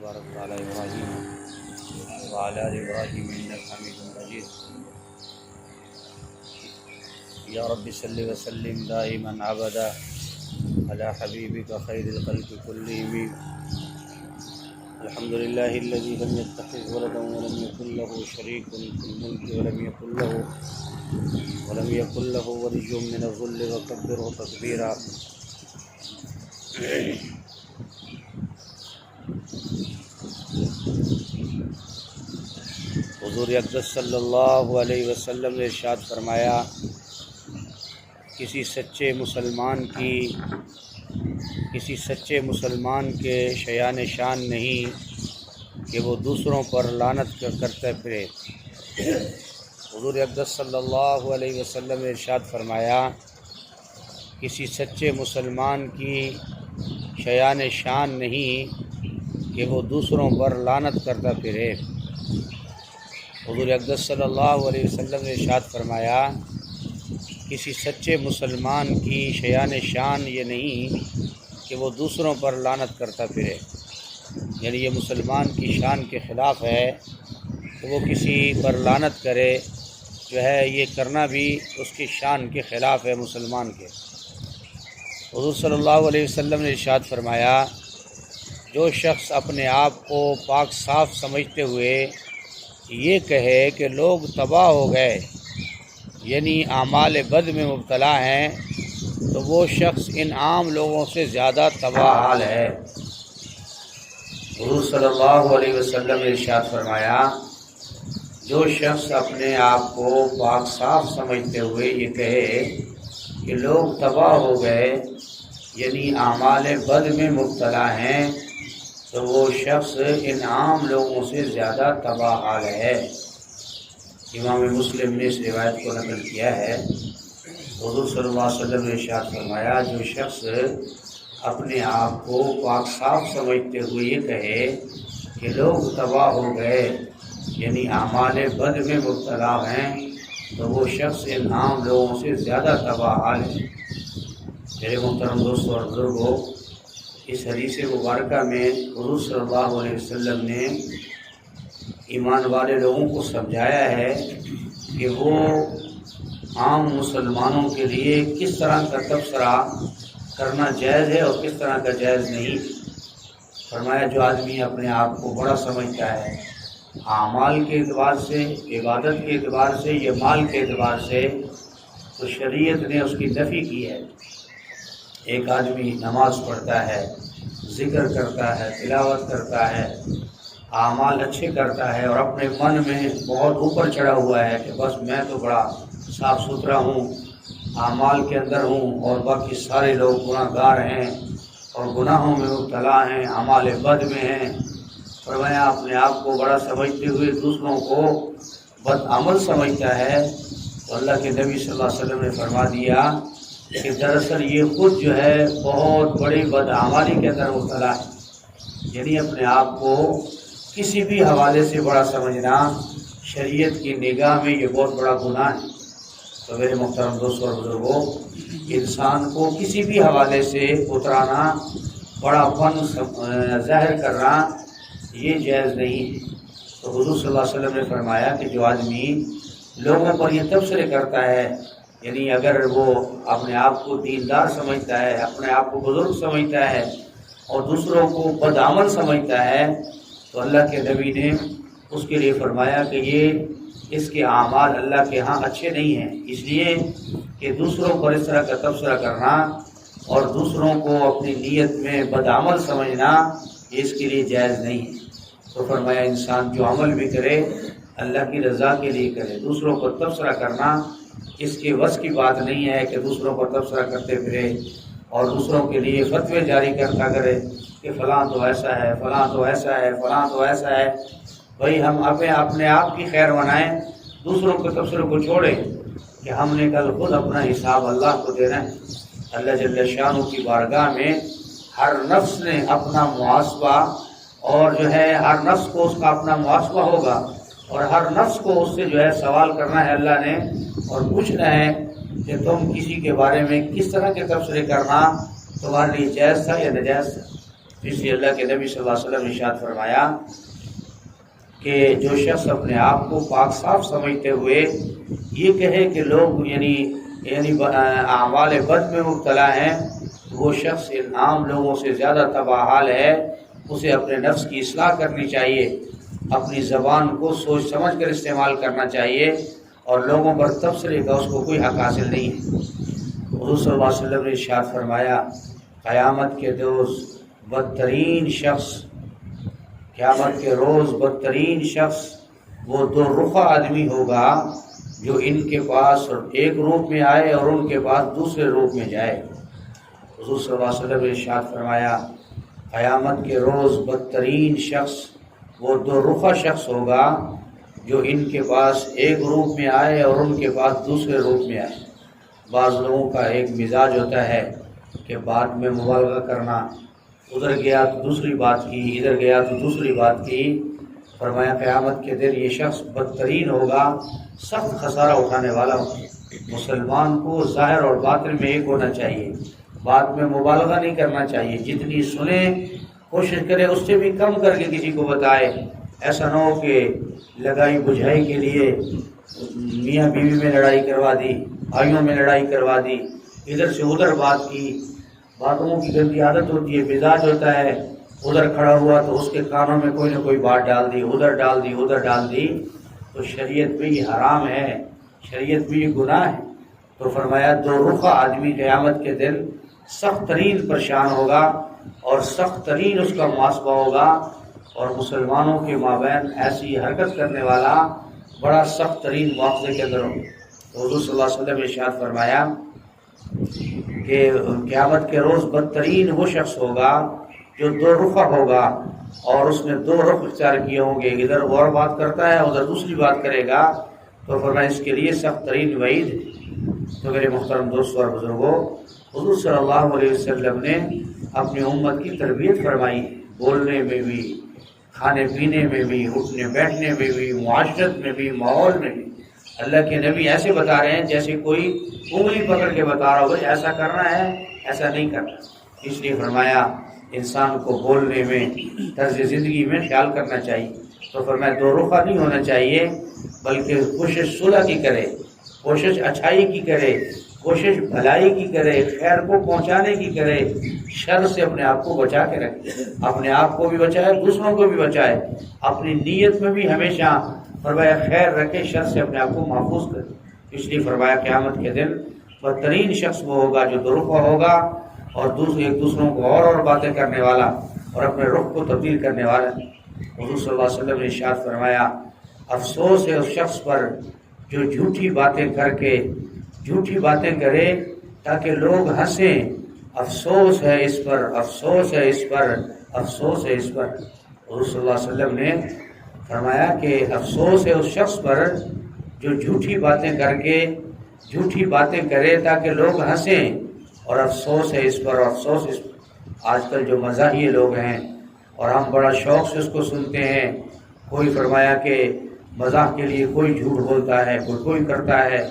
وبارك على إبراهيم وعلى آل إبراهيم إنك حميد مجيد. يا رب صل وسلم دائما أبدا على حبيبك خير الخلق كلهم. الحمد لله الذي لم يتخذ ولدا ولم يكن له شريك في الملك ولم يكن له ولي من الذل وكبره تكبيرا. حضور اقدس صلی اللہ علیہ وسلم نے ارشاد فرمایا، کسی سچے مسلمان کے شیان شان نہیں کہ وہ دوسروں پر لعنت کرتے پھرے. حضور اقدس صلی اللہ علیہ وسلم نے ارشاد فرمایا، کسی سچے مسلمان کی شیان شان نہیں کہ وہ دوسروں پر لعنت کرتا پھرے. حضور اقدس صلی اللہ علیہ وسلم نے ارشاد فرمایا، کسی سچے مسلمان کی شیان شان یہ نہیں کہ وہ دوسروں پر لعنت کرتا پھرے. یعنی یہ مسلمان کی شان کے خلاف ہے کہ وہ کسی پر لعنت کرے، جو ہے یہ کرنا بھی اس کی شان کے خلاف ہے مسلمان کے. حضور صلی اللہ علیہ وسلم نے ارشاد فرمایا، جو شخص اپنے آپ کو پاک صاف سمجھتے ہوئے یہ کہے کہ لوگ تباہ ہو گئے، یعنی اعمال بد میں مبتلا ہیں، تو وہ شخص ان عام لوگوں سے زیادہ تباہ حال ہے. حضور صلی اللہ علیہ وسلم نے ارشاد فرمایا، جو شخص اپنے آپ کو پاک صاف سمجھتے ہوئے یہ کہے کہ لوگ تباہ ہو گئے، یعنی اعمال بد میں مبتلا ہیں، تو وہ شخص ان عام لوگوں سے زیادہ تباہ حال ہے. امام مسلم نے اس روایت کو نقل کیا ہے. حضور صلی اللہ علیہ وسلم نے ارشاد فرمایا، جو شخص اپنے آپ کو پاک صاف سمجھتے ہوئے یہ کہے کہ لوگ تباہ ہو گئے، یعنی اعمال بد میں مبتلا ہیں، تو وہ شخص ان عام لوگوں سے زیادہ تباہ حال ہے. میرے محترم دوستوں اور بزرگوں، اس حدیث مبارکہ میں حضور صلی اللہ علیہ وسلم نے ایمان والے لوگوں کو سمجھایا ہے کہ وہ عام مسلمانوں کے لیے کس طرح کا تبصرہ کرنا جائز ہے اور کس طرح کا جائز نہیں. فرمایا، جو آدمی اپنے آپ کو بڑا سمجھتا ہے اعمال کے اعتبار سے، عبادت کے اعتبار سے یا مال کے اعتبار سے، تو شریعت نے اس کی نفی کی ہے. ایک آدمی نماز پڑھتا ہے، ذکر کرتا ہے، تلاوت کرتا ہے، اعمال اچھے کرتا ہے، اور اپنے من میں بہت اوپر چڑھا ہوا ہے کہ بس میں تو بڑا صاف ستھرا ہوں، اعمال کے اندر ہوں، اور باقی سارے لوگ گناہ گار ہیں اور گناہوں میں مبتلا ہیں، اعمال بد میں ہیں. فرمایا، اپنے آپ کو بڑا سمجھتے ہوئے دوسروں کو بد عمل سمجھتا ہے، تو اللہ کے نبی صلی اللہ علیہ وسلم نے فرما دیا کہ دراصل یہ خود جو ہے بہت بڑی بدعمالی کے اندر مبتلا ہے. یعنی اپنے آپ کو کسی بھی حوالے سے بڑا سمجھنا شریعت کی نگاہ میں یہ بہت بڑا گناہ ہے. تو میرے محترم دوستوں اور بزرگوں، انسان کو کسی بھی حوالے سے اترانا، بڑا پن ظاہر کرنا یہ جائز نہیں. تو حضور صلی اللہ علیہ وسلم نے فرمایا کہ جو آدمی لوگوں پر یہ تبصرے کرتا ہے، یعنی اگر وہ اپنے آپ کو دیندار سمجھتا ہے، اپنے آپ کو بزرگ سمجھتا ہے اور دوسروں کو بدعمل سمجھتا ہے، تو اللہ کے نبی نے اس کے لیے فرمایا کہ اس کے اعمال اللہ کے ہاں اچھے نہیں ہیں. اس لیے کہ دوسروں پر اس طرح کا تبصرہ کرنا اور دوسروں کو اپنی نیت میں بدعمل سمجھنا یہ اس کے لیے جائز نہیں ہے. تو فرمایا، انسان جو عمل بھی کرے اللہ کی رضا کے لیے کرے. دوسروں پر تبصرہ کرنا اس کے وس کی بات نہیں ہے کہ دوسروں پر تبصرہ کرتے پھرے اور دوسروں کے لیے فتوے جاری کرتا کرے کہ فلاں تو ایسا ہے، فلاں تو ایسا ہے، فلاں تو ایسا ہے. بھائی، ہم اپنے آپ کی خیر منائیں، دوسروں کے تبصرے کو چھوڑیں کہ ہم نے کل خود اپنا حساب اللہ کو دینا ہے. اللہ جل شانہ کی بارگاہ میں ہر نفس نے اپنا محاسبہ، اور جو ہے ہر نفس کو اس کا اپنا محاسبہ ہوگا، اور ہر نفس کو اس سے جو ہے سوال کرنا ہے اللہ نے، اور پوچھنا ہے کہ تم کسی کے بارے میں کس طرح کے تبصرے کرنا تمہارے لیے جائز تھا یا ناجائز تھا. اس لیے اللہ کے نبی صلی اللہ علیہ وسلم نے ارشاد فرمایا کہ جو شخص اپنے آپ کو پاک صاف سمجھتے ہوئے یہ کہے کہ لوگ یعنی اعمال بد میں مبتلا ہیں، وہ شخص ان عام لوگوں سے زیادہ تباہ حال ہے۔ اسے اپنے نفس کی اصلاح کرنی چاہیے، اپنی زبان کو سوچ سمجھ کر استعمال کرنا چاہیے، اور لوگوں پر تبصرے کا اس کو کوئی حق حاصل نہیں ہے۔ حضور صلی اللہ علیہ وسلم نے ارشاد فرمایا قیامت کے روز بدترین شخص، قیامت کے روز بدترین شخص وہ دو رخا آدمی ہوگا جو ان کے پاس ایک روپ میں آئے اور ان کے پاس دوسرے روپ میں جائے۔ حضور صلی اللہ علیہ وسلم نے ارشاد فرمایا قیامت کے روز بدترین شخص وہ دو رخا شخص ہوگا جو ان کے پاس ایک روپ میں آئے اور ان کے پاس دوسرے روپ میں آئے۔ بعض لوگوں کا ایک مزاج ہوتا ہے کہ بات میں مبالغہ کرنا، ادھر گیا تو دوسری بات کی، ادھر گیا تو دوسری بات کی۔ فرمایا قیامت کے دن یہ شخص بدترین ہوگا، سخت خسارہ اٹھانے والا ہوگا۔ مسلمان کو ظاہر اور باطن میں ایک ہونا چاہیے، بات میں مبالغہ نہیں کرنا چاہیے، جتنی سنے کوشش کرے اس سے بھی کم کر کے کسی کو بتائے۔ ایسا نہ ہو کہ لگائی بجھائی کے لیے میاں بیوی میں لڑائی کروا دی، بھائیوں میں لڑائی کروا دی، ادھر سے ادھر بات کی۔ باتوں کی گندی عادت ہوتی ہے، مزاج ہوتا ہے، ادھر کھڑا ہوا تو اس کے کانوں میں کوئی نہ کوئی بات ڈال دی، ادھر ڈال دی، ادھر ڈال دی، تو شریعت میں یہ حرام ہے، شریعت میں یہ گناہ ہے۔ تو فرمایا دو رخا آدمی قیامت کے دن سخت ترین پریشان ہوگا اور سخت ترین اس کا محاسبہ ہوگا، اور مسلمانوں کے مابین ایسی حرکت کرنے والا بڑا سخت ترین مواخذے کے اندر ہوگا۔ حضور صلی اللہ علیہ وسلم نے ارشاد فرمایا کہ قیامت کے روز بدترین وہ شخص ہوگا جو دو رخا ہوگا، اور اس نے دو رخ اختیار کیے ہوں گے، ادھر اور بات کرتا ہے ادھر دوسری بات کرے گا، تو فرمایا اس کے لیے سخت ترین وعید ہے۔ تو میرے محترم دوستوں اور بزرگوں، حضور صلی اللہ علیہ وسلم نے اپنی امت کی تربیت فرمائی، بولنے میں بھی، کھانے پینے میں بھی، اٹھنے بیٹھنے میں بھی، معاشرت میں بھی، ماحول میں بھی۔ اللہ کے نبی ایسے بتا رہے ہیں جیسے کوئی انگلی پکڑ کے بتا رہا ہو، ایسا کرنا ہے، ایسا نہیں کرنا۔ اس لیے فرمایا انسان کو بولنے میں، طرز زندگی میں خیال کرنا چاہیے۔ تو فرمایا دو رخا نہیں ہونا چاہیے، بلکہ کوشش صلح کی کرے، کوشش اچھائی کی کرے، کوشش بھلائی کی کرے، خیر کو پہنچانے کی کرے، شر سے اپنے آپ کو بچا کے رکھے، اپنے آپ کو بھی بچائے، دوسروں کو بھی بچائے، اپنی نیت میں بھی ہمیشہ فرمایا خیر رکھے، شر سے اپنے آپ کو محفوظ کرے۔ اس لیے فرمایا قیامت کے دن بدترین شخص وہ ہوگا جو دو رخا ہوگا اور ایک دوسروں کو اور باتیں کرنے والا اور اپنے رخ کو تبدیل کرنے والا۔ حضور صلی اللہ علیہ وسلم نے ارشاد فرمایا افسوس ہے اس شخص پر جو جھوٹی باتیں کر کے جھوٹی باتیں کرے تاکہ لوگ ہنسیں، افسوس ہے اس پر، افسوس ہے اس پر، افسوس ہے اس پر۔ حضور صلی اللہ علیہ وسلم نے فرمایا کہ افسوس ہے اس شخص پر جو جھوٹی باتیں کر کے جھوٹی باتیں کرے تاکہ لوگ ہنسیں، اور افسوس ہے اس پر، افسوس اس پر۔ آج کل جو مزاحیہ لوگ ہیں اور ہم بڑا شوق سے اس کو سنتے ہیں، کوئی فرمایا کہ مزاح کے لیے کوئی جھوٹ بولتا ہے، کوئی کرتا ہے،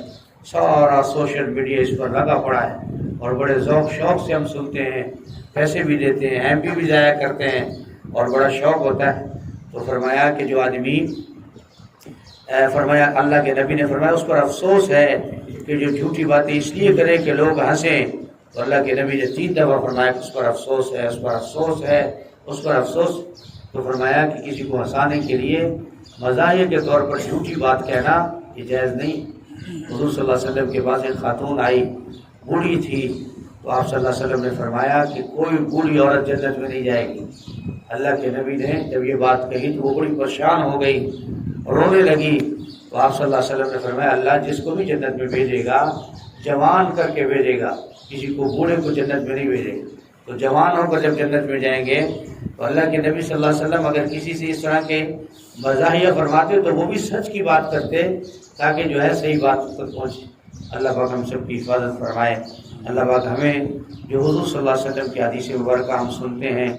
سارا سوشل میڈیا اس پر لگا پڑا ہے، اور بڑے ذوق شوق سے ہم سنتے ہیں، پیسے بھی دیتے ہیں، ایم پی بھی ضائع کرتے ہیں، اور بڑا شوق ہوتا ہے۔ تو فرمایا کہ جو آدمی فرمایا اللہ کے نبی نے فرمایا اس پر افسوس ہے کہ جو جھوٹی باتیں اس لیے کرے کہ لوگ ہنسیں، تو اللہ کے نبی نے 3 دفعہ فرمایا کہ اس پر افسوس ہے، اس پر افسوس ہے، اس پر افسوس۔ تو فرمایا کہ کسی کو ہنسانے کے لیے مزاحیہ کے طور پر جھوٹی بات کہنا یہ جائز نہیں۔ حضور صلی اللہ علیہ وسلم کے پاس ایک خاتون آئی، بوڑھی تھی، تو آپ صلی اللہ علیہ وسلم نے فرمایا کہ کوئی بوڑھی عورت جنت میں نہیں جائے گی۔ اللہ کے نبی نے جب یہ بات کہی تو وہ بڑی پریشان ہو گئی، رونے لگی۔ تو آپ صلی اللہ علیہ وسلم نے فرمایا اللہ جس کو بھی جنت میں بھیجے گا جوان کر کے بھیجے گا، کسی کو بوڑھے کو جنت میں نہیں بھیجے گا۔ تو جوان ہو کر جب جنت میں جائیں گے تو اللہ کے نبی صلی اللہ علیہ وسلم اگر کسی سے اس طرح کے مزاحیہ فرماتے تو وہ بھی سچ کی بات کرتے تاکہ جو ہے صحیح بات تک پہنچے۔ اللہ پاک ہم سب کی حفاظت فرمائے۔ اللہ پاک ہمیں جو حضور صلی اللہ علیہ وسلم کی حدیث مبارکہ ہم سنتے ہیں